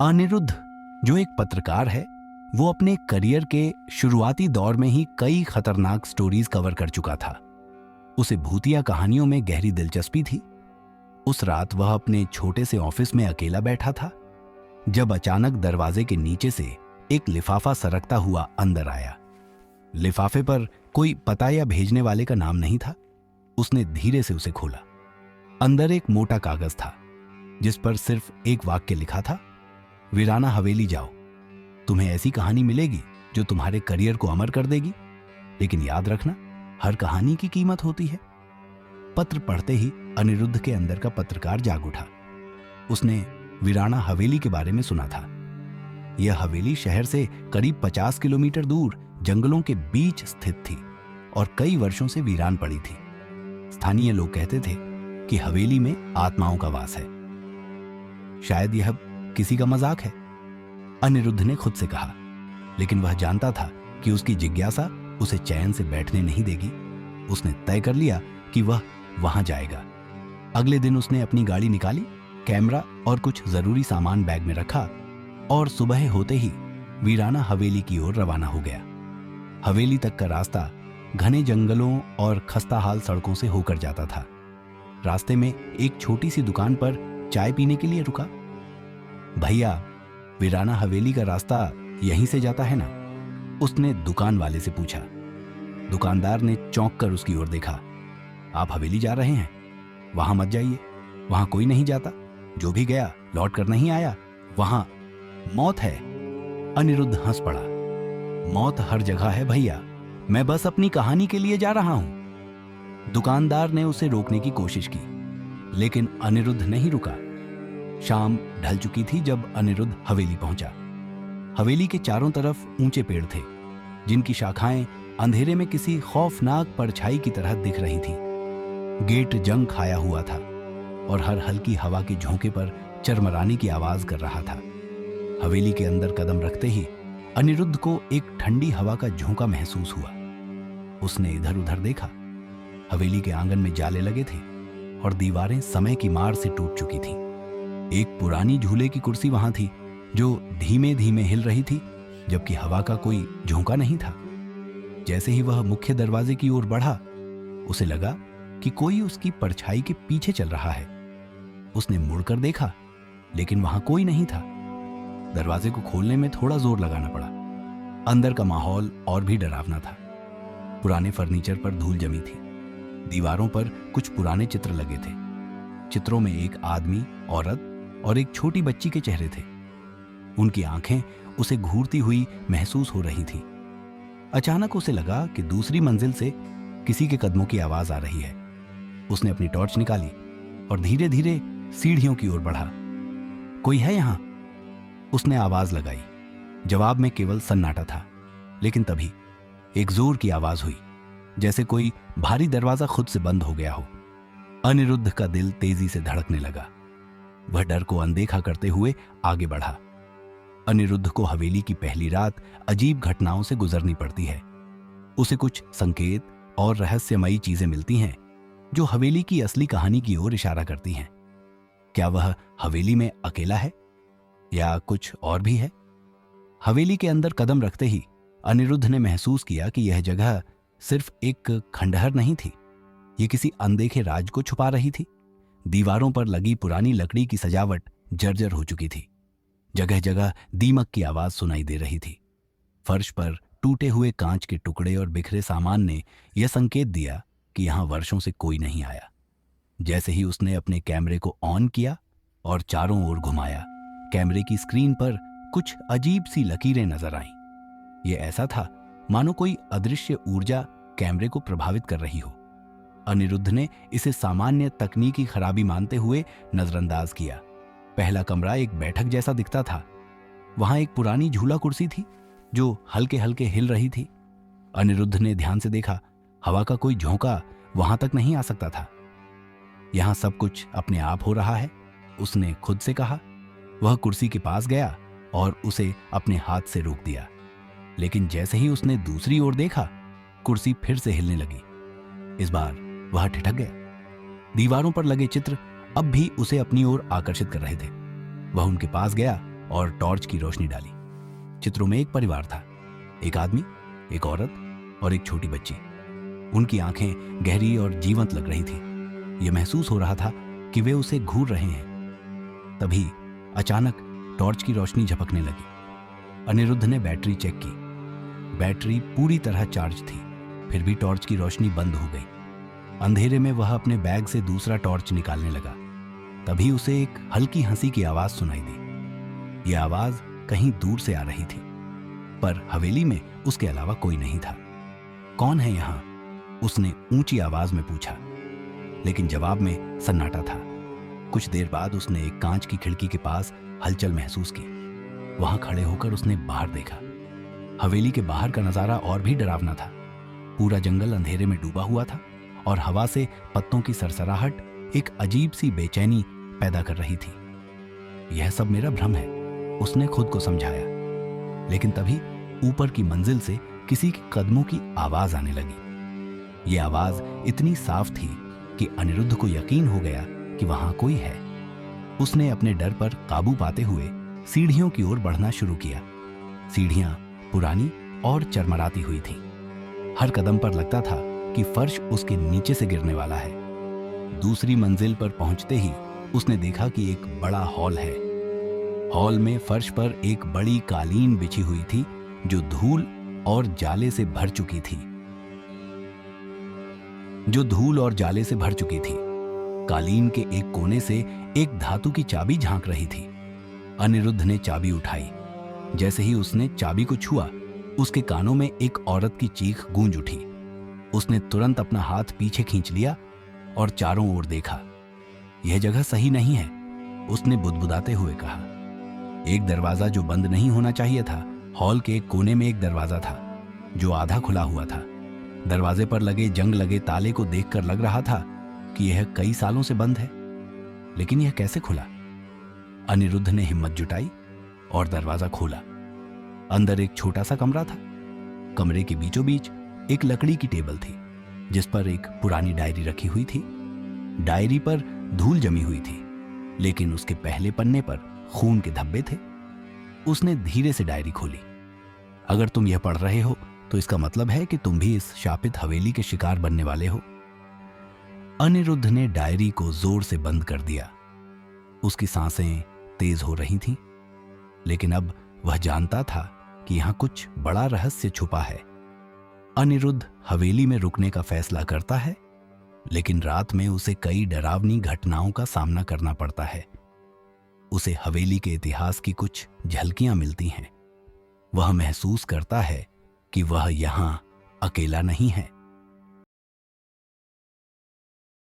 अनिरुद्ध, जो एक पत्रकार है, वो अपने करियर के शुरुआती दौर में ही कई खतरनाक स्टोरीज कवर कर चुका था। उसे भूतिया कहानियों में गहरी दिलचस्पी थी। उस रात वह अपने छोटे से ऑफिस में अकेला बैठा था जब अचानक दरवाजे के नीचे से एक लिफाफा सरकता हुआ अंदर आया। लिफाफे पर कोई पता या भेजने वाले का नाम नहीं था। उसने धीरे से उसे खोला। अंदर एक मोटा कागज था जिस पर सिर्फ एक वाक्य लिखा था, वीराना हवेली जाओ। तुम्हें ऐसी कहानी मिलेगी जो तुम्हारे करियर को अमर कर देगी, लेकिन याद रखना, हर कहानी की कीमत होती है। पत्र पढ़ते ही अनिरुद्ध के अंदर का पत्रकार जाग उठा। उसने वीराना हवेली के बारे में सुना था। यह हवेली शहर से करीब 50 किलोमीटर दूर जंगलों के बीच स्थित थी और कई वर्षों से वीरान पड़ी थी। स्थानीय लोग कहते थे कि हवेली में आत्माओं का वास है। शायद यह किसी का मजाक है, अनिरुद्ध ने खुद से कहा, लेकिन वह जानता था कि उसकी जिज्ञासा उसे चैन से बैठने नहीं देगी। उसने तय कर लिया कि वह वहां जाएगा। अगले दिन उसने अपनी गाड़ी निकाली, कैमरा और कुछ जरूरी सामान बैग में रखा और सुबह होते ही वीराना हवेली की ओर रवाना हो गया। हवेली तक का रास्ता घने जंगलों और खस्ताहाल सड़कों से होकर जाता था। रास्ते में एक छोटी सी दुकान पर चाय पीने के लिए रुका। भैया, वीराना हवेली का रास्ता यहीं से जाता है ना? उसने दुकान वाले से पूछा। दुकानदार ने चौंक कर उसकी ओर देखा। आप हवेली जा रहे हैं? वहां मत जाइए, वहां कोई नहीं जाता। जो भी गया लौट कर नहीं आया। वहां मौत है। अनिरुद्ध हंस पड़ा। मौत हर जगह है भैया, मैं बस अपनी कहानी के लिए जा रहा हूं। दुकानदार ने उसे रोकने की कोशिश की, लेकिन अनिरुद्ध नहीं रुका। शाम ढल चुकी थी जब अनिरुद्ध हवेली पहुंचा। हवेली के चारों तरफ ऊंचे पेड़ थे जिनकी शाखाएं अंधेरे में किसी खौफनाक परछाई की तरह दिख रही थी। गेट जंग खाया हुआ था और हर हल्की हवा के झोंके पर चरमराने की आवाज कर रहा था। हवेली के अंदर कदम रखते ही अनिरुद्ध को एक ठंडी हवा का झोंका महसूस हुआ। उसने इधर उधर देखा। हवेली के आंगन में जाले लगे थे और दीवारें समय की मार से टूट चुकी थीं। एक पुरानी झूले की कुर्सी वहां थी जो धीमे धीमे हिल रही थी, जबकि हवा का कोई झोंका नहीं था। जैसे ही वह मुख्य दरवाजे की ओर बढ़ा, उसे लगा कि कोई उसकी परछाई के पीछे चल रहा है। उसने मुड़कर देखा, लेकिन वहां कोई नहीं था। दरवाजे को खोलने में थोड़ा जोर लगाना पड़ा। अंदर का माहौल और भी डरावना था। पुराने फर्नीचर पर धूल जमी थी। दीवारों पर कुछ पुराने चित्र लगे थे। चित्रों में एक आदमी, औरत और एक छोटी बच्ची के चेहरे थे। उनकी आंखें उसे घूरती हुई महसूस हो रही थी। अचानक उसे लगा कि दूसरी मंजिल से किसी के कदमों की आवाज आ रही है। उसने अपनी टॉर्च निकाली और धीरे धीरे सीढ़ियों की ओर बढ़ा। कोई है यहां? उसने आवाज लगाई। जवाब में केवल सन्नाटा था, लेकिन तभी एक जोर की आवाज हुई, जैसे कोई भारी दरवाजा खुद से बंद हो गया हो। अनिरुद्ध का दिल तेजी से धड़कने लगा। वह डर को अनदेखा करते हुए आगे बढ़ा। अनिरुद्ध को हवेली की पहली रात अजीब घटनाओं से गुजरनी पड़ती है। उसे कुछ संकेत और रहस्यमयी चीजें मिलती हैं जो हवेली की असली कहानी की ओर इशारा करती हैं। क्या वह हवेली में अकेला है या कुछ और भी है? हवेली के अंदर कदम रखते ही अनिरुद्ध ने महसूस किया कि यह जगह सिर्फ एक खंडहर नहीं थी, यह किसी अनदेखे राज को छुपा रही थी। दीवारों पर लगी पुरानी लकड़ी की सजावट जर्जर हो चुकी थी। जगह जगह दीमक की आवाज सुनाई दे रही थी। फर्श पर टूटे हुए कांच के टुकड़े और बिखरे सामान ने यह संकेत दिया कि यहां वर्षों से कोई नहीं आया। जैसे ही उसने अपने कैमरे को ऑन किया और चारों ओर घुमाया, कैमरे की स्क्रीन पर कुछ अजीब सी लकीरें नजर आईं। यह ऐसा था मानो कोई अदृश्य ऊर्जा कैमरे को प्रभावित कर रही हो। अनिरुद्ध ने इसे सामान्य तकनीकी खराबी मानते हुए नजरअंदाज किया। पहला कमरा एक बैठक जैसा दिखता था। वहां एक पुरानी झूला कुर्सी थी जो हल्के हल्के हिल रही थी। अनिरुद्ध ने ध्यान से देखा, हवा का कोई झोंका वहां तक नहीं आ सकता था। यहां सब कुछ अपने आप हो रहा है, उसने खुद से कहा। वह कुर्सी के पास गया और उसे अपने हाथ से रोक दिया, लेकिन जैसे ही उसने दूसरी ओर देखा, कुर्सी फिर से हिलने लगी। इस बार वह ठिठक गया। दीवारों पर लगे चित्र अब भी उसे अपनी ओर आकर्षित कर रहे थे। वह उनके पास गया और टॉर्च की रोशनी डाली। चित्रों में एक परिवार था, एक आदमी, एक औरत और एक छोटी बच्ची। उनकी आंखें गहरी और जीवंत लग रही थी। यह महसूस हो रहा था कि वे उसे घूर रहे हैं। तभी अचानक टॉर्च की रोशनी झपकने लगी। अनिरुद्ध ने बैटरी चेक की। बैटरी पूरी तरह चार्ज थी, फिर भी टॉर्च की रोशनी बंद हो गई। अंधेरे में वह अपने बैग से दूसरा टॉर्च निकालने लगा। तभी उसे एक हल्की हंसी की आवाज सुनाई दी। यह आवाज कहीं दूर से आ रही थी, पर हवेली में उसके अलावा कोई नहीं था। कौन है यहां? उसने ऊंची आवाज में पूछा, लेकिन जवाब में सन्नाटा था। कुछ देर बाद उसने एक कांच की खिड़की के पास हलचल महसूस की। वहां खड़े होकर उसने बाहर देखा। हवेली के बाहर का नजारा और भी डरावना था। पूरा जंगल अंधेरे में डूबा हुआ था और हवा से पत्तों की सरसराहट एक अजीब सी बेचैनी पैदा कर रही थी। यह सब मेरा भ्रम है, उसने खुद को समझाया। लेकिन तभी ऊपर की मंजिल से किसी के कदमों की आवाज आने लगी। यह आवाज इतनी साफ थी कि अनिरुद्ध को यकीन हो गया कि वहां कोई है। उसने अपने डर पर काबू पाते हुए सीढ़ियों की ओर बढ़ना शुरू किया। सीढ़ियां पुरानी और चरमराती हुई थी। हर कदम पर लगता था कि फर्श उसके नीचे से गिरने वाला है। दूसरी मंजिल पर पहुंचते ही उसने देखा कि एक बड़ा हॉल है। हॉल में फर्श पर एक बड़ी कालीन बिछी हुई थी जो धूल और जाले से भर चुकी थी। कालीन के एक कोने से एक धातु की चाबी झांक रही थी। अनिरुद्ध ने चाबी उठाई। जैसे ही उसने चाबी को छुआ, उसके कानों में एक औरत की चीख गूंज उठी। उसने तुरंत अपना हाथ पीछे खींच लिया और चारों ओर देखा। यह जगह सही नहीं है, उसने बुदबुदाते हुए कहा। एक दरवाजा जो बंद नहीं होना चाहिए था। हॉल के एक कोने में एक दरवाजा था जो आधा खुला हुआ था। दरवाजे पर लगे जंग लगे ताले को देखकर लग रहा था कि यह कई सालों से बंद है। लेकिन यह कैसे खुला? अनिरुद्ध ने हिम्मत जुटाई और दरवाजा खोला। अंदर एक छोटा सा कमरा था। कमरे के बीचों बीच एक लकड़ी की टेबल थी जिस पर एक पुरानी डायरी रखी हुई थी। डायरी पर धूल जमी हुई थी, लेकिन उसके पहले पन्ने पर खून के धब्बे थे। उसने धीरे से डायरी खोली। अगर तुम यह पढ़ रहे हो तो इसका मतलब है कि तुम भी इस शापित हवेली के शिकार बनने वाले हो। अनिरुद्ध ने डायरी को जोर से बंद कर दिया। उसकी सांसें तेज हो रही थीं, लेकिन अब वह जानता था कि यहां कुछ बड़ा रहस्य छुपा है। अनिरुद्ध हवेली में रुकने का फैसला करता है, लेकिन रात में उसे कई डरावनी घटनाओं का सामना करना पड़ता है। उसे हवेली के इतिहास की कुछ झलकियां मिलती हैं। वह महसूस करता है कि वह यहां अकेला नहीं है।